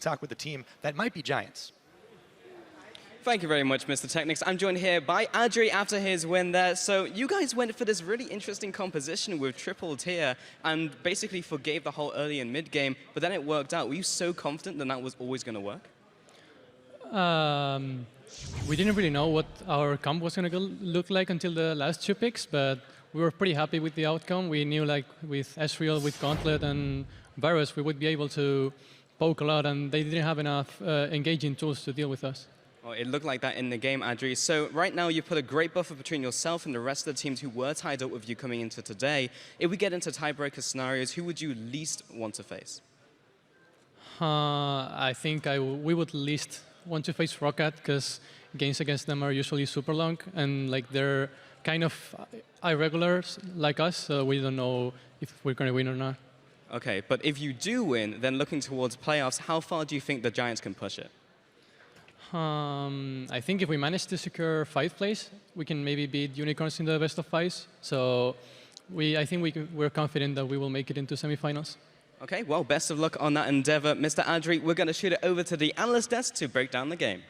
talk with a team that might be Giants. Thank you very much, Mr. Technics. I'm joined here by Adri after his win there. So you guys went for this really interesting composition with triple tier and basically forgave the whole early and mid game, but then it worked out. Were you so confident that that was always going to work? We didn't really know what our comp was going to look like until the last 2 picks, but we were pretty happy with the outcome. We knew like with Ezreal, with Gauntlet and Varus, we would be able to poke a lot, and they didn't have enough engaging tools to deal with us. Well, it looked like that in the game, Adri. So right now you put a great buffer between yourself and the rest of the teams who were tied up with you coming into today. If we get into tiebreaker scenarios, who would you least want to face? I think we would least want to face Rocket because games against them are usually super long and like they're kind of irregulars like us, so we don't know if we're going to win or not. Okay, but if you do win, then looking towards playoffs, how far do you think the Giants can push it? I think if we manage to secure 5th place, we can maybe beat Unicorns in the best of 5s. So I think we're confident that we will make it into semifinals. Okay, well, best of luck on that endeavor. Mr. Adri, we're going to shoot it over to the analyst desk to break down the game.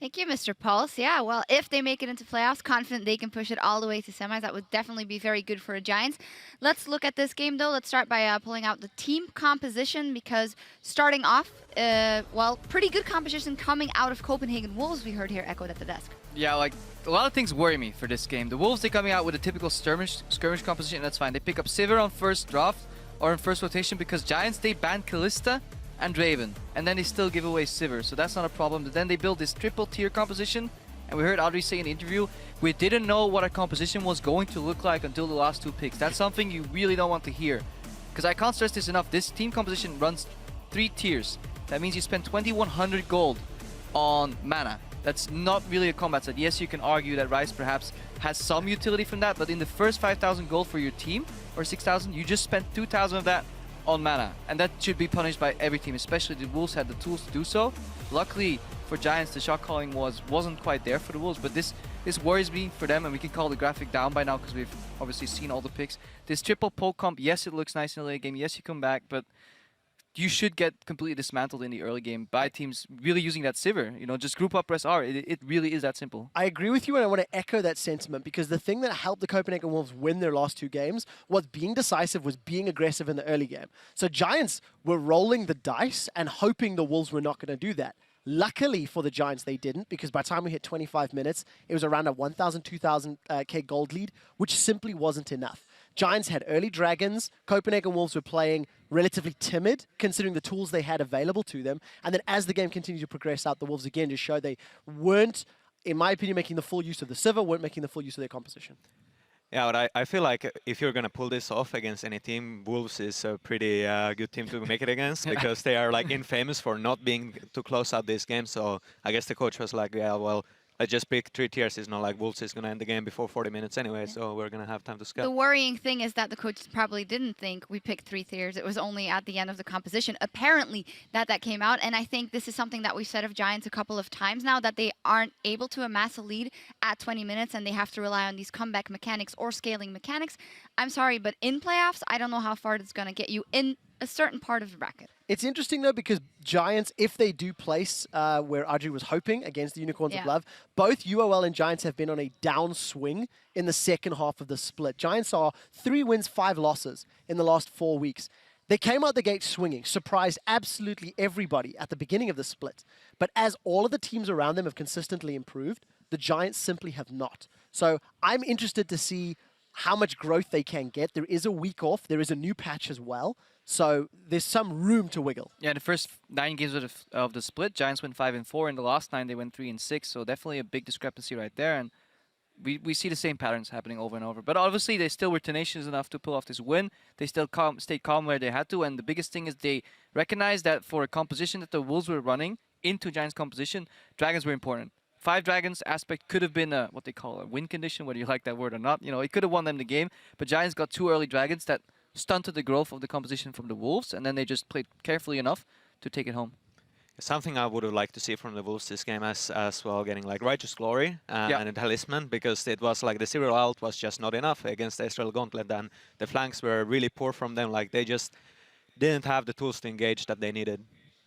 Thank you, Mr. Pulse. Yeah, well, if they make it into playoffs, confident they can push it all the way to semis. That would definitely be very good for the Giants. Let's look at this game, though. Let's start by pulling out the team composition, because starting off, well, pretty good composition coming out of Copenhagen Wolves, we heard here echoed at the desk. Yeah, like, a lot of things worry me for this game. The Wolves, they're coming out with a typical skirmish composition, that's fine. They pick up Sivir on first draft or in first rotation because Giants, they banned Kalista and Draven, and then they still give away Sivir, so that's not a problem. But then they build this triple tier composition, and we heard Adri say in the interview, we didn't know what our composition was going to look like until the last 2 picks. That's something you really don't want to hear, because I can't stress this enough. This team composition runs 3 tiers. That means you spend 2100 gold on mana. That's not really a combat set. Yes, you can argue that Ryze perhaps has some utility from that, but in the first 5000 gold for your team, or 6000, you just spent 2000 of that on mana, and that should be punished by every team, especially the Wolves had the tools to do so. Luckily for Giants, the shot calling wasn't quite there for the Wolves, but this worries me for them, and we can call the graphic down by now because we've obviously seen all the picks. This triple poke comp, yes, it looks nice in the late game, yes, you come back, but you should get completely dismantled in the early game by teams really using that Sivir. You know, just group up, press R. It really is that simple. I agree with you, and I want to echo that sentiment, because the thing that helped the Copenhagen Wolves win their last 2 games was being decisive, was being aggressive in the early game. So Giants were rolling the dice and hoping the Wolves were not going to do that. Luckily for the Giants, they didn't, because by the time we hit 25 minutes, it was around a 1,000, 2,000 K gold lead, which simply wasn't enough. Giants had early dragons. Copenhagen Wolves were playing relatively timid, considering the tools they had available to them. And then as the game continued to progress out, the Wolves again just showed they weren't, in my opinion, making the full use of the Sivir, weren't making the full use of their composition. Yeah, but I feel like if you're going to pull this off against any team, Wolves is a pretty good team to make it against, because they are like infamous for not being to close out this game. So I guess the coach was like, yeah, well, let's just pick 3 tiers. It's not like Wolves is going to end the game before 40 minutes anyway, so we're going to have time to scout. The worrying thing is that the coach probably didn't think we picked 3 tiers. It was only at the end of the composition, apparently, that came out. And I think this is something that we've said of Giants a couple of times now, that they aren't able to amass a lead at 20 minutes, and they have to rely on these comeback mechanics or scaling mechanics. I'm sorry, but in playoffs, I don't know how far it's going to get you in a certain part of the bracket. It's interesting, though, because Giants, if they do place where Adri was hoping against the Unicorns of Love, both UOL and Giants have been on a downswing in the second half of the split. Giants are 3 wins, 5 losses in the last 4 weeks. They came out the gate swinging, surprised absolutely everybody at the beginning of the split. But as all of the teams around them have consistently improved, the Giants simply have not. So I'm interested to see how much growth they can get. There is a week off. There is a new patch as well. So there's some room to wiggle. Yeah, the first 9 games of the split, Giants went 5-4. In the last 9, they went 3-6. So definitely a big discrepancy right there. And we see the same patterns happening over and over. But obviously, they still were tenacious enough to pull off this win. They still stayed calm where they had to. And the biggest thing is they recognized that for a composition that the Wolves were running into Giants' composition, dragons were important. 5 dragons aspect could have been what they call a win condition, whether you like that word or not. You know, it could have won them the game. But Giants got 2 early dragons that stunted the growth of the composition from the Wolves, and then they just played carefully enough to take it home. Something I would have liked to see from the Wolves this game as well, getting like Righteous Glory and a Talisman, because it was like the zero ult was just not enough against the Ezreal Gauntlet, and the flanks were really poor from them. Like they just didn't have the tools to engage that they needed.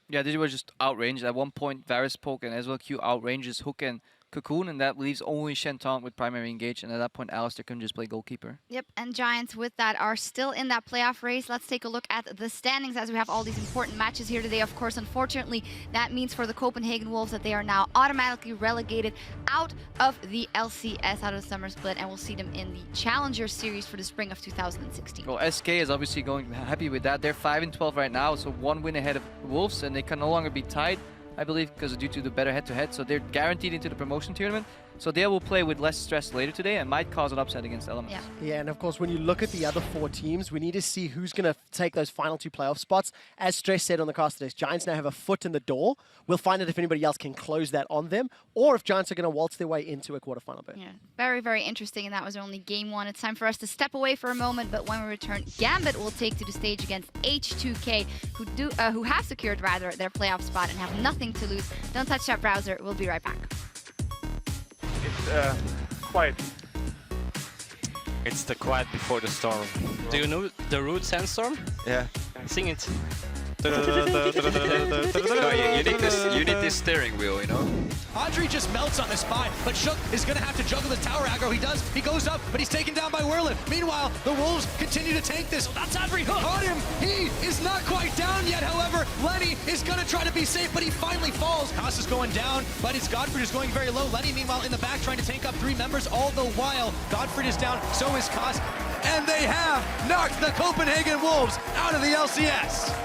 Yeah, they were just outranged. At one point, Varus Poke and as well Q outranges Hook and Cocoon, and that leaves only Shenton with primary engage, and at that point, Alistair can just play goalkeeper. Yep, and Giants with that are still in that playoff race. Let's take a look at the standings as we have all these important matches here today. Of course, unfortunately, that means for the Copenhagen Wolves that they are now automatically relegated out of the LCS, out of the summer split, and we'll see them in the Challenger Series for the spring of 2016. Well, SK is obviously going happy with that. They're 5-12 right now, so 1 win ahead of Wolves, and they can no longer be tied, I believe, because due to the better head-to-head. So they're guaranteed into the promotion tournament. So they will play with less stress later today and might cause an upset against Elements. Yeah. Yeah, and of course, when you look at the other 4 teams, we need to see who's going to take those final 2 playoff spots. As Stress said on the cast today, Giants now have a foot in the door. We'll find out if anybody else can close that on them, or if Giants are going to waltz their way into a quarterfinal berth. Yeah, very, very interesting, and that was only game 1. It's time for us to step away for a moment, but when we return, Gambit will take to the stage against H2K, who have secured rather their playoff spot and have nothing to lose. Don't touch that browser. We'll be right back. It's quiet. It's the quiet before the storm. Do you know the root sandstorm? Yeah. Sing it. No, you need this steering wheel, you know? Audrey just melts on the spot, but Shook is going to have to juggle the tower aggro. He does. He goes up, but he's taken down by Whirlin. Meanwhile, the Wolves continue to tank this. That's Audrey Hook. Caught him. He is not quite down yet, however. Lenny is going to try to be safe, but he finally falls. Koss is going down, but it's Godfrey is going very low. Lenny, meanwhile, in the back trying to tank up 3 members. All the while, Godfrey is down, so is Koss. And they have knocked the Copenhagen Wolves out of the LCS.